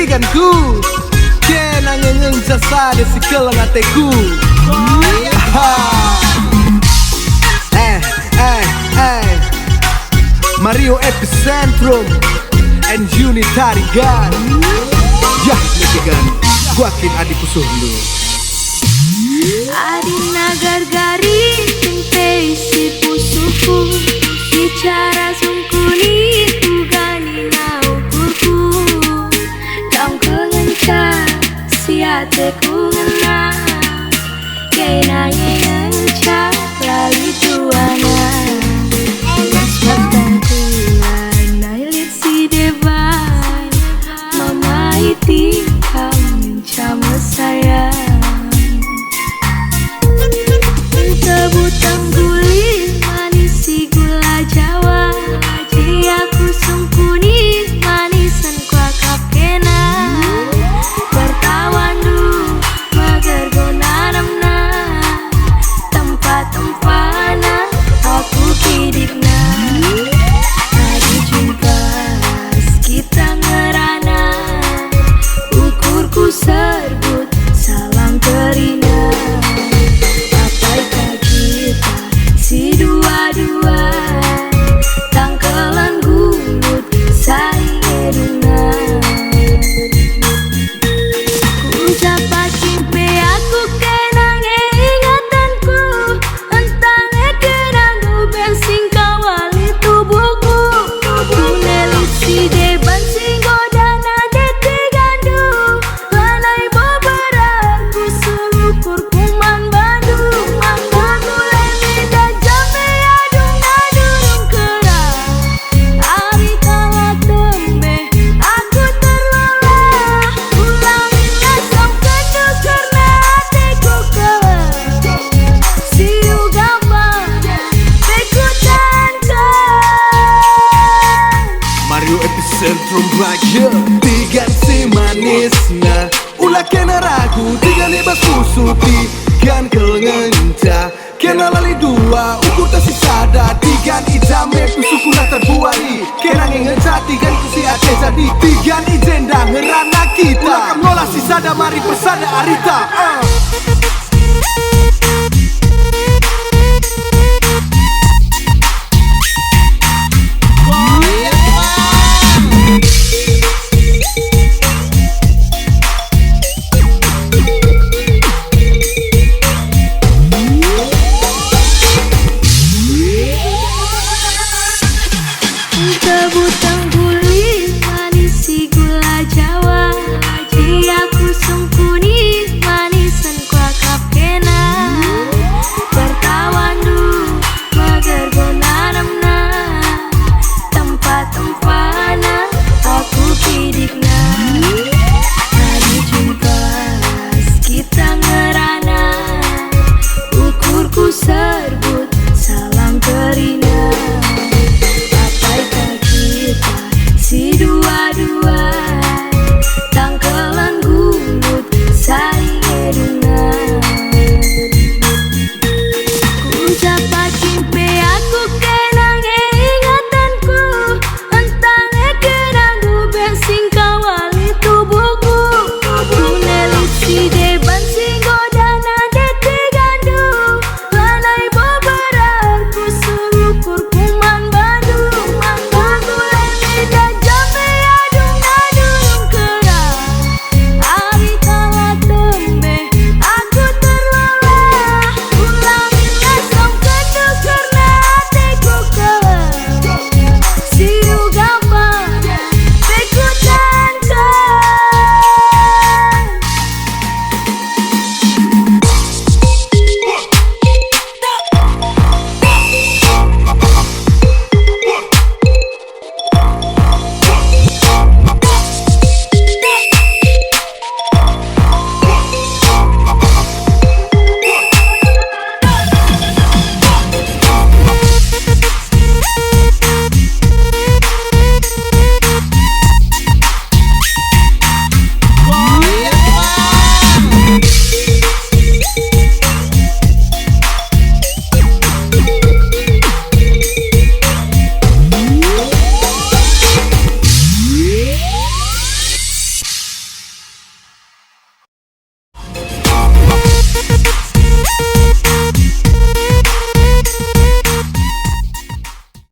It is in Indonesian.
tiganku kena ngengeng jasa de si kelang ateku. Mario Epicentrum and Unitary Gun. Ya, megan gua kin adik kusuh lu. Adina gargari tempe si pusuku bicara sungkuni ugani na ukurku dam kengenca si ateku ngena kena ngenca lagi tuana matang kulan nailit si devan mama iti kamu cama saya. Sebutang guling manis si gula Jawa dia kusum kuning manisan kuakap kena bertawan du mager gonanamna tempat-tempatna aku pidikna tadi jumpa kita ngerana ukurku serbut salam terina. Si dua-dua tangkelan gulut saing edungan ku ucapa cimpe aku kenang ingatanku entang kenang bensin kawali tubuhku ku nelut si deban singgodana deti gandu lanai bobaran ku selukur kuman Bandung Epicentrum baja tigan si manisna ulah kena ragu tigan ibas kusuti kan kelengenca kena lali dua ukur tak si sada tigan ijame kusukuna terbuari kena ngengenca tigan kusi ate jadi tigan ijenda ngerana kita ulah ngolah si sada mari persada arita